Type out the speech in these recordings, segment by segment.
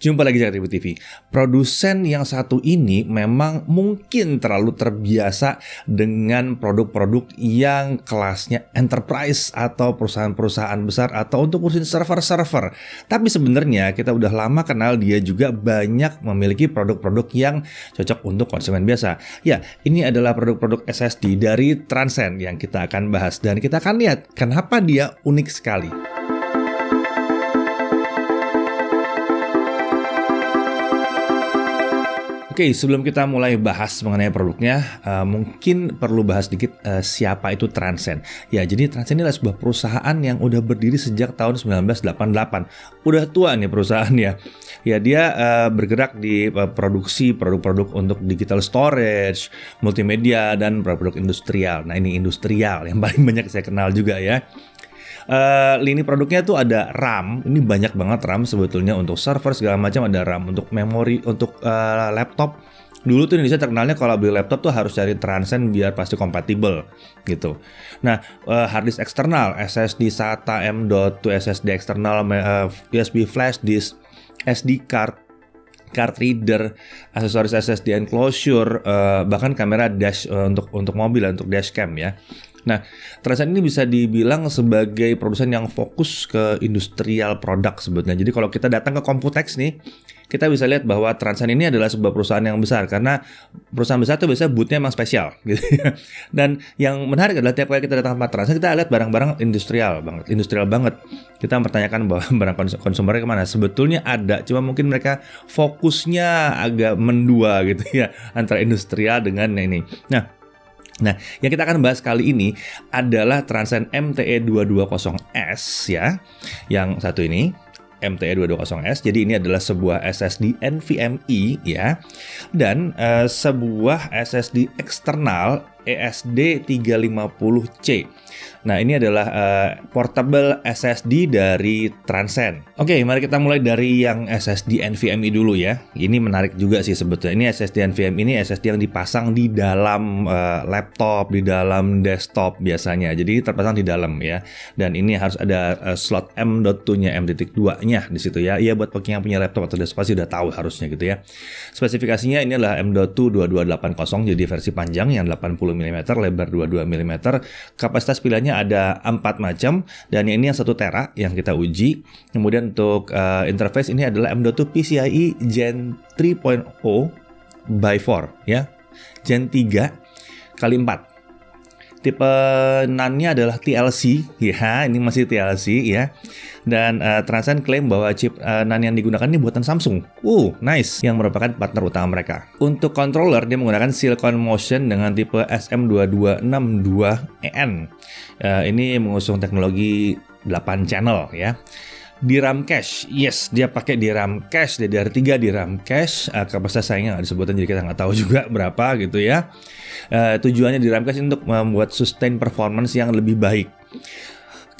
Jumpa lagi di Tribu TV. Produsen yang satu ini memang mungkin terlalu terbiasa dengan produk-produk yang kelasnya enterprise atau perusahaan-perusahaan besar atau untuk urusin server-server. Tapi sebenarnya kita udah lama kenal dia juga banyak memiliki produk-produk yang cocok untuk konsumen biasa. Ya, ini adalah produk-produk SSD dari Transcend yang kita akan bahas dan kita akan lihat kenapa dia unik sekali. Oke, sebelum kita mulai bahas mengenai produknya, mungkin perlu bahas sedikit siapa itu Transcend. Ya, jadi Transcend ini adalah sebuah perusahaan yang udah berdiri sejak tahun 1988. Udah tua nih perusahaannya. Ya, dia bergerak di produksi produk-produk untuk digital storage, multimedia, dan produk-produk industrial. Nah, ini industrial yang paling banyak saya kenal juga ya. Lini produknya tuh ada RAM, ini banyak banget RAM sebetulnya untuk server segala macam, ada RAM untuk memori, untuk laptop. Dulu tuh Indonesia terkenalnya kalau beli laptop tuh harus cari Transcend biar pasti kompatibel gitu. Nah, hard disk eksternal, SSD SATA M.2, SSD eksternal, USB flash disk, SD card reader, aksesoris SSD enclosure, bahkan kamera dash untuk mobil, untuk dashcam ya. Nah, Transcend ini bisa dibilang sebagai produsen yang fokus ke industrial product sebetulnya. Jadi kalau kita datang ke Computex nih, kita bisa lihat bahwa Transcend ini adalah sebuah perusahaan yang besar karena perusahaan besar itu biasanya booth-nya emang spesial gitu. Dan yang menarik adalah tiap kali kita datang ke Transcend, kita lihat barang-barang industrial banget. Kita mempertanyakan bahwa barang konsumernya kemana. Sebetulnya ada, cuma mungkin mereka fokusnya agak mendua gitu ya antara industrial dengan ini. Nah, yang kita akan bahas kali ini adalah Transcend MTE220S ya. Yang satu ini MTE220S. Jadi ini adalah sebuah SSD NVMe ya. Dan sebuah SSD eksternal ESD350C. Nah, ini adalah portable SSD dari Transcend. Oke, mari kita mulai dari yang SSD NVMe dulu ya. Ini menarik juga sih sebetulnya. Ini SSD NVMe ini SSD yang dipasang di dalam laptop, di dalam desktop biasanya. Jadi terpasang di dalam ya. Dan ini harus ada slot M.2-nya, M.2-nya di situ ya. Iya, buat yang punya laptop atau desktop pasti udah tahu harusnya gitu ya. Spesifikasinya ini adalah M.2 2280, jadi versi panjang yang 80 mm, lebar 22 mm. Kapasitas pilihannya ada 4 macam dan ini yang 1 tera yang kita uji. Kemudian untuk interface ini adalah M.2 PCIe Gen 3.0 by 4 ya. Gen 3 kali 4. Tipe NAND-nya adalah TLC ya, ini masih TLC ya. Dan Transcend klaim bahwa chip NAND yang digunakan ini buatan Samsung. Nice, yang merupakan partner utama mereka. Untuk controller dia menggunakan Silicon Motion dengan tipe SM2262EN. Ini mengusung teknologi 8 channel ya. DRAM cache, yes, dia pakai DRAM cache, DDR3 DRAM cache. Kapasitas sayangnya nggak disebutkan, jadi kita nggak tahu juga berapa gitu ya. Tujuannya DRAM cache untuk membuat sustain performance yang lebih baik.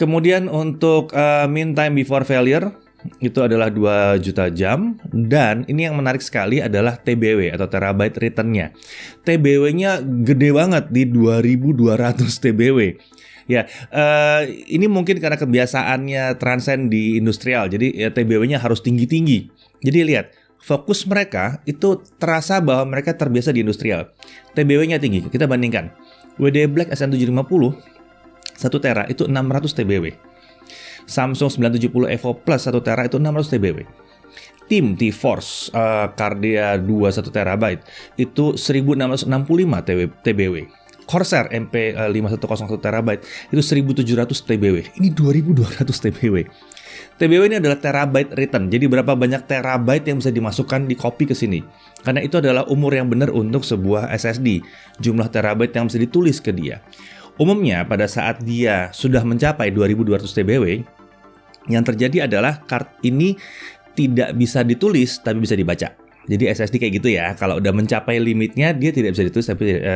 Kemudian untuk mean time before failure itu adalah 2 juta jam. Dan ini yang menarik sekali adalah TBW atau terabyte return-nya. TBW-nya gede banget di 2200 TBW. Ya, ini mungkin karena kebiasaannya Transcend di industrial, jadi ya, TBW-nya harus tinggi-tinggi. Jadi lihat, fokus mereka itu terasa bahwa mereka terbiasa di industrial. TBW-nya tinggi, kita bandingkan. WD Black SN750, 1 tera itu 600 TBW. Samsung 970 Evo Plus 1 tera itu 600 TBW. Tim T-Force Cardia 2 1 terabyte itu 1665 TBW. Corsair MP5101 terabyte itu 1700 TBW. Ini 2200 TBW. TBW ini adalah terabyte return. Jadi berapa banyak terabyte yang bisa dimasukkan di copy ke sini. Karena itu adalah umur yang benar untuk sebuah SSD. Jumlah terabyte yang bisa ditulis ke dia. Umumnya pada saat dia sudah mencapai 2200 TBW, yang terjadi adalah card ini tidak bisa ditulis tapi bisa dibaca. Jadi SSD kayak gitu ya, kalau udah mencapai limitnya dia tidak bisa ditulis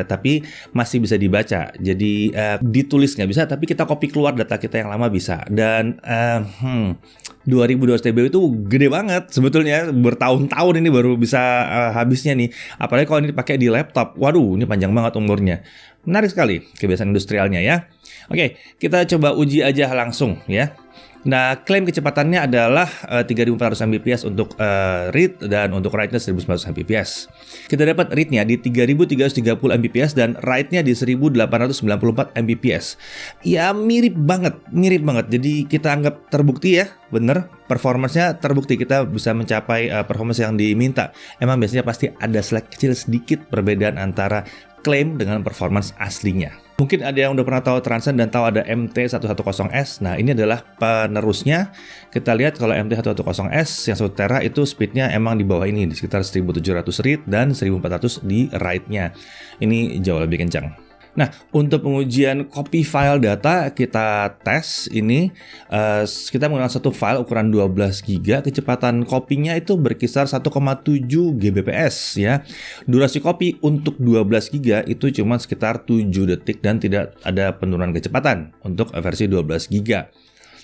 tapi masih bisa dibaca. Jadi ditulis nggak bisa, tapi kita copy keluar data kita yang lama bisa. Dan 2200 TB itu gede banget sebetulnya, bertahun-tahun ini baru bisa habisnya nih. Apalagi kalau ini dipakai di laptop, waduh ini panjang banget umurnya. Menarik sekali kebiasaan industrialnya ya. Oke, kita coba uji aja langsung ya. Nah, klaim kecepatannya adalah 3.400 Mbps untuk read dan untuk write-nya 1.900 Mbps. Kita dapat read-nya di 3.330 Mbps dan write-nya di 1.894 Mbps. Ya mirip banget. Jadi kita anggap terbukti ya, bener. Performance-nya terbukti, kita bisa mencapai performance yang diminta. Emang biasanya pasti ada kecil sedikit perbedaan antara klaim dengan performance aslinya. Mungkin ada yang udah pernah tahu Transcend dan tahu ada MT110S. Nah, ini adalah penerusnya. Kita lihat kalau MT110S yang 1 tera itu speednya emang di bawah ini, di sekitar 1.700 read dan 1.400 di write-nya. Ini jauh lebih kencang. Nah, untuk pengujian copy file data, kita tes ini, kita menggunakan satu file ukuran 12 GB, kecepatan kopinya itu berkisar 1,7 Gbps ya. Durasi copy untuk 12 GB itu cuma sekitar 7 detik dan tidak ada penurunan kecepatan untuk versi 12 GB.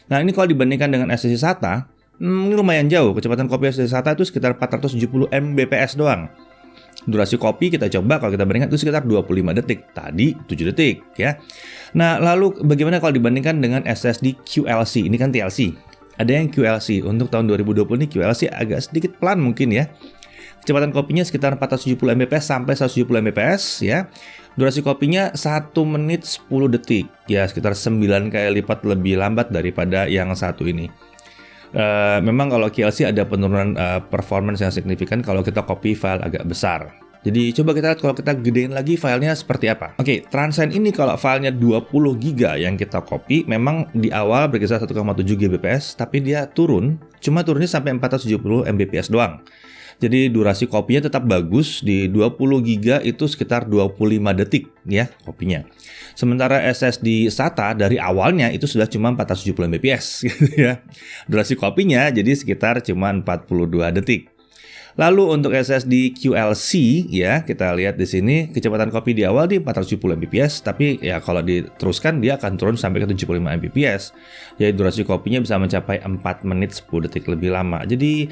Nah, ini kalau dibandingkan dengan SSD SATA, ini lumayan jauh. Kecepatan copy SSD SATA itu sekitar 470 Mbps doang. Durasi copy kita coba kalau kita bandingkan itu sekitar 25 detik. Tadi 7 detik ya. Nah, lalu bagaimana kalau dibandingkan dengan SSD QLC? Ini kan TLC. Ada yang QLC. Untuk tahun 2020 ini QLC agak sedikit pelan mungkin ya. Kecepatan kopinya sekitar 470 Mbps sampai 170 Mbps ya. Durasi kopinya 1 menit 10 detik. Ya, sekitar 9 kali lipat lebih lambat daripada yang satu ini. Memang kalau QLC ada penurunan performance yang signifikan kalau kita copy file agak besar. Jadi coba kita lihat kalau kita gedein lagi filenya seperti apa. Oke, Transcend ini kalau filenya 20 GB yang kita copy, memang di awal berkisar 1,7 Gbps, tapi dia cuma turunnya sampai 470 Mbps doang. Jadi durasi kopinya tetap bagus, di 20 GB itu sekitar 25 detik ya kopinya. Sementara SSD SATA dari awalnya itu sudah cuma 470 Mbps gitu ya. Durasi kopinya jadi sekitar cuma 42 detik. Lalu untuk SSD QLC ya, kita lihat di sini kecepatan copy di awal di 470 Mbps, tapi ya kalau diteruskan dia akan turun sampai ke 75 Mbps. Jadi durasi kopinya bisa mencapai 4 menit 10 detik lebih lama. Jadi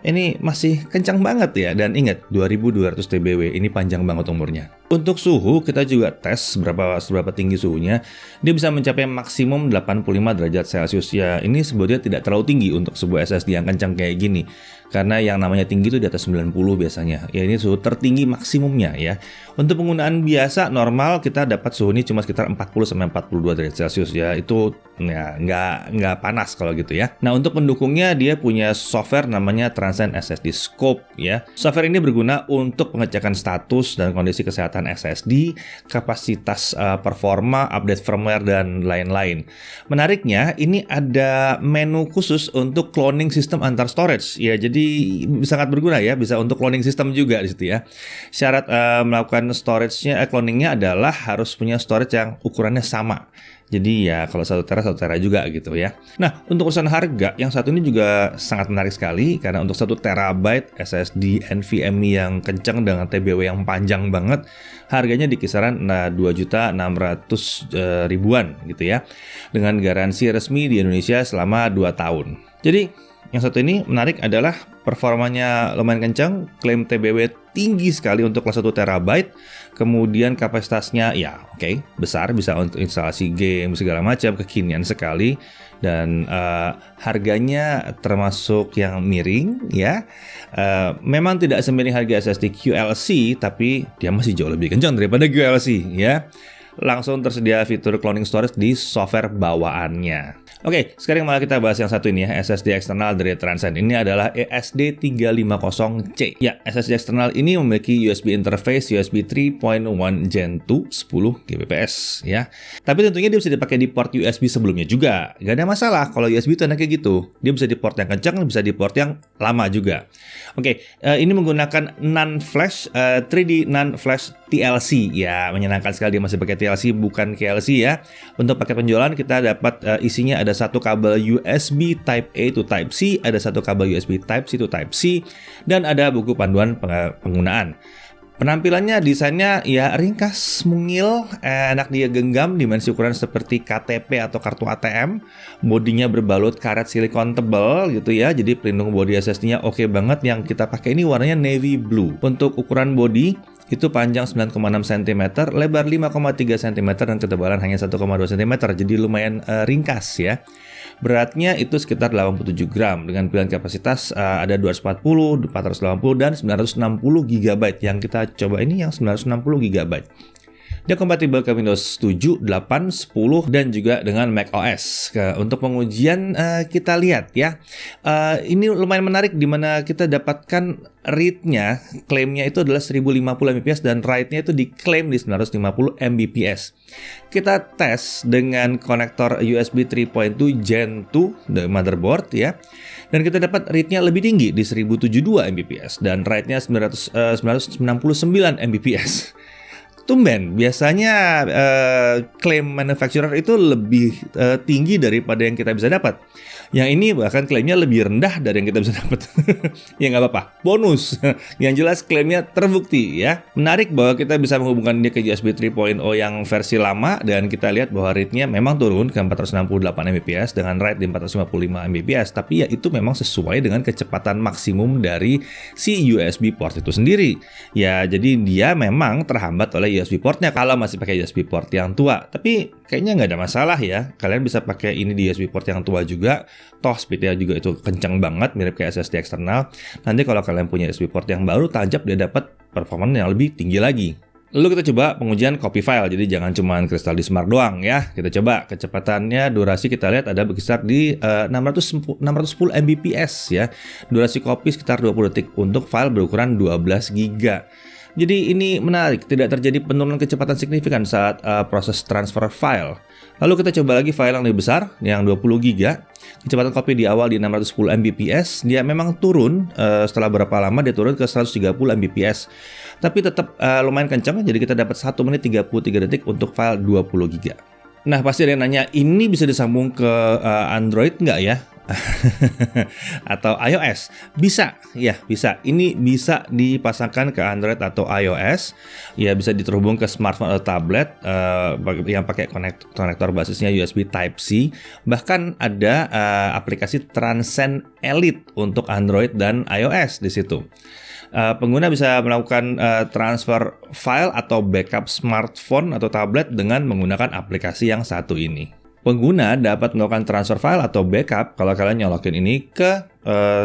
ini masih kencang banget ya, dan ingat 2200 TBW ini panjang banget umurnya. Untuk suhu kita juga tes seberapa tinggi suhunya. Dia bisa mencapai maksimum 85 derajat Celcius ya. Ini sebetulnya tidak terlalu tinggi untuk sebuah SSD yang kencang kayak gini. Karena yang namanya tinggi itu di atas 90 biasanya. Ya ini suhu tertinggi maksimumnya ya. Untuk penggunaan biasa normal kita dapat suhu ini cuma sekitar 40 sampai 42 derajat Celcius ya. Itu ya nggak panas kalau gitu ya. Nah, untuk pendukungnya dia punya software namanya Transcend SSD Scope ya. Software ini berguna untuk pengecekan status dan kondisi kesehatan SSD, kapasitas performa, update firmware dan lain-lain. Menariknya ini ada menu khusus untuk cloning sistem antar storage ya. Jadi sangat berguna ya, bisa untuk cloning sistem juga di situ ya. Syarat melakukan cloningnya adalah harus punya storage yang ukurannya sama. Jadi ya kalau 1 tera juga gitu ya. Nah, untuk urusan harga, yang satu ini juga sangat menarik sekali karena untuk 1 terabyte SSD NVMe yang kencang dengan TBW yang panjang banget, harganya di kisaran 2.600.000 ribuan gitu ya. Dengan garansi resmi di Indonesia selama 2 tahun. Jadi yang satu ini menarik adalah performanya lumayan kencang, klaim TBW tinggi sekali untuk kelas 1 terabyte, kemudian kapasitasnya ya besar, bisa untuk instalasi game segala macam, kekinian sekali, dan harganya termasuk yang miring ya. Memang tidak semiring harga SSD QLC, tapi dia masih jauh lebih kencang daripada QLC ya. Langsung tersedia fitur cloning storage di software bawaannya. Oke, sekarang malah kita bahas yang satu ini ya, SSD eksternal dari Transcend. Ini adalah ESD350C. Ya, SSD eksternal ini memiliki USB interface USB 3.1 Gen 2 10 Gbps ya. Tapi tentunya dia bisa dipakai di port USB sebelumnya juga. Gak ada masalah kalau USB itu enaknya gitu. Dia bisa di port yang kencang, bisa di port yang lama juga. Oke, ini menggunakan NAND flash 3D NAND flash TLC ya, menyenangkan sekali dia masih pakai TLC bukan KLC ya. Untuk paket penjualan kita dapat isinya ada satu kabel USB Type A to Type C, ada satu kabel USB Type C to Type C, dan ada buku panduan penggunaan. Penampilannya, desainnya ya ringkas, mungil, enak dia genggam, dimensi ukuran seperti KTP atau kartu ATM. Bodinya berbalut karet silikon tebal gitu ya, jadi pelindung bodi SSD-nya oke banget. Yang kita pakai ini warnanya navy blue. Untuk ukuran bodi itu panjang 9,6 cm, lebar 5,3 cm, dan ketebalan hanya 1,2 cm, jadi lumayan ringkas ya. Beratnya itu sekitar 87 gram dengan pilihan kapasitas ada 240, 480 dan 960 GB. Yang kita coba ini yang 960 GB. Dia kompatibel ke Windows 7, 8, 10 dan juga dengan macOS. Untuk pengujian kita lihat ya. Ini lumayan menarik di mana kita dapatkan read-nya, klaimnya itu adalah 1050 Mbps dan write-nya itu diklaim di 950 Mbps. Kita tes dengan konektor USB 3.2 Gen 2 the motherboard ya. Dan kita dapat read-nya lebih tinggi di 1072 Mbps dan write-nya 999 Mbps. Tumben, biasanya klaim manufacturer itu lebih tinggi daripada yang kita bisa dapat. Yang ini bahkan klaimnya lebih rendah dari yang kita bisa dapat. Ya nggak apa-apa, bonus. Yang jelas klaimnya terbukti ya. Menarik bahwa kita bisa menghubungkan dia ke USB 3.0 yang versi lama dan kita lihat bahwa read-nya memang turun ke 468 Mbps dengan write di 455 Mbps. Tapi ya itu memang sesuai dengan kecepatan maksimum dari si USB port itu sendiri. Ya jadi dia memang terhambat oleh USB portnya kalau masih pakai USB port yang tua. Tapi kayaknya nggak ada masalah ya. Kalian bisa pakai ini di USB port yang tua juga. Toh speednya juga itu kencang banget, mirip kayak SSD eksternal. Nanti kalau kalian punya USB port yang baru, tancap dia dapat performa yang lebih tinggi lagi. Lalu kita coba pengujian copy file. Jadi jangan cuma kristal di Smart doang ya. Kita coba kecepatannya, durasi kita lihat ada berkisar di 610 Mbps ya. Durasi copy sekitar 20 detik untuk file berukuran 12 GB. Jadi ini menarik, tidak terjadi penurunan kecepatan signifikan saat proses transfer file. Lalu kita coba lagi file yang lebih besar, yang 20 GB. Kecepatan copy di awal di 610 Mbps, dia memang turun setelah berapa lama dia turun ke 130 Mbps. Tapi tetap lumayan kencang, jadi kita dapat 1 menit 33 detik untuk file 20 GB. Nah pasti ada yang nanya, ini bisa disambung ke Android nggak ya? Atau iOS? Bisa, ya bisa. Ini bisa dipasangkan ke Android atau iOS. Ya bisa diterhubung ke smartphone atau tablet yang pakai konektor basisnya USB Type-C. Bahkan ada aplikasi Transcend Elite untuk Android dan iOS di situ. Pengguna bisa melakukan transfer file atau backup smartphone atau tablet dengan menggunakan aplikasi yang satu ini. Pengguna dapat melakukan transfer file atau backup kalau kalian nyolokin ini ke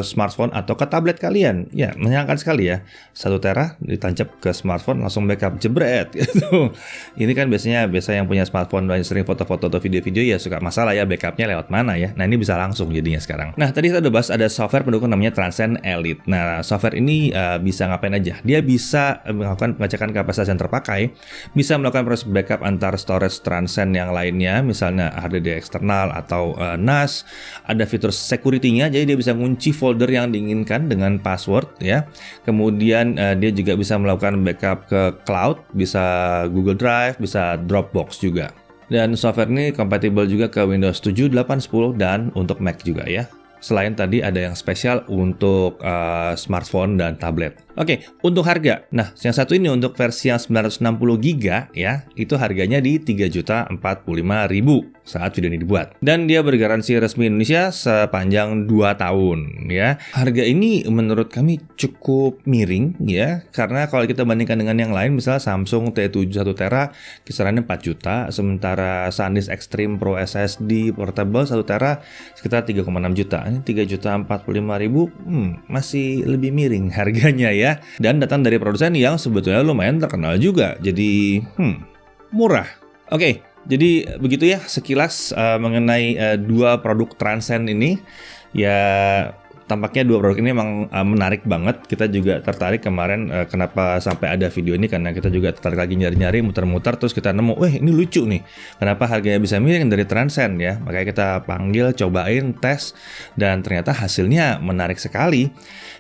smartphone atau ke tablet kalian. Ya, menyenangkan sekali ya. 1 tera ditancap ke smartphone langsung backup jebret gitu. Ini kan biasa yang punya smartphone dan sering foto-foto atau video-video ya suka masalah ya backupnya lewat mana ya. Nah, ini bisa langsung jadinya sekarang. Nah, tadi kita udah bahas ada software pendukung namanya Transcend Elite. Nah, software ini bisa ngapain aja? Dia bisa melakukan pengecekan kapasitas yang terpakai, bisa melakukan proses backup antar storage Transcend yang lainnya, misalnya HDD eksternal atau NAS. Ada fitur security-nya, jadi dia bisa kunci folder yang diinginkan dengan password ya. Kemudian dia juga bisa melakukan backup ke cloud, bisa Google Drive, bisa Dropbox juga. Dan software ini kompatibel juga ke Windows 7, 8, 10 dan untuk Mac juga ya. Selain tadi ada yang spesial untuk smartphone dan tablet. Oke, untuk harga. Nah, yang satu ini untuk versi yang 960 GB ya, itu harganya di 3.045.000 saat video ini dibuat. Dan dia bergaransi resmi Indonesia sepanjang 2 tahun ya. Harga ini menurut kami cukup miring ya, karena kalau kita bandingkan dengan yang lain, misalnya Samsung T7 1 tera kisarannya 4 juta, sementara SanDisk Extreme Pro SSD Portable 1 tera sekitar 3,6 juta. Ini 3.045.000 masih lebih miring harganya ya. Dan datang dari produsen yang sebetulnya lumayan terkenal juga. Jadi murah. Oke, jadi begitu ya sekilas mengenai 2 produk Transcend ini. Ya tampaknya 2 produk ini memang menarik banget. Kita juga tertarik kemarin kenapa sampai ada video ini, karena kita juga tertarik lagi nyari-nyari, muter-muter, terus kita nemu, ini lucu nih. Kenapa harganya bisa miring dari Transcend ya? Makanya kita panggil, cobain, tes, dan ternyata hasilnya menarik sekali.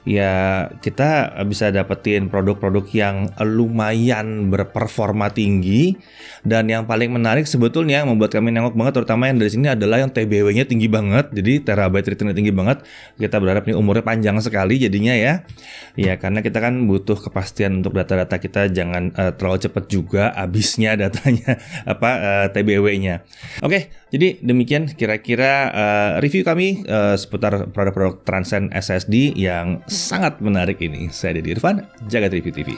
Ya kita bisa dapetin produk-produk yang lumayan berperforma tinggi, dan yang paling menarik sebetulnya yang membuat kami nengok banget, terutama yang dari sini adalah yang TBW-nya tinggi banget. Jadi terabyte return-nya tinggi banget. Kita berharap ini umurnya panjang sekali jadinya ya. Ya karena kita kan butuh kepastian untuk data-data kita, jangan terlalu cepat juga habisnya datanya TBW-nya. Oke, jadi demikian kira-kira review kami seputar produk-produk Transcend SSD yang sangat menarik ini. Saya Deddy Irfan, Jagat Review TV.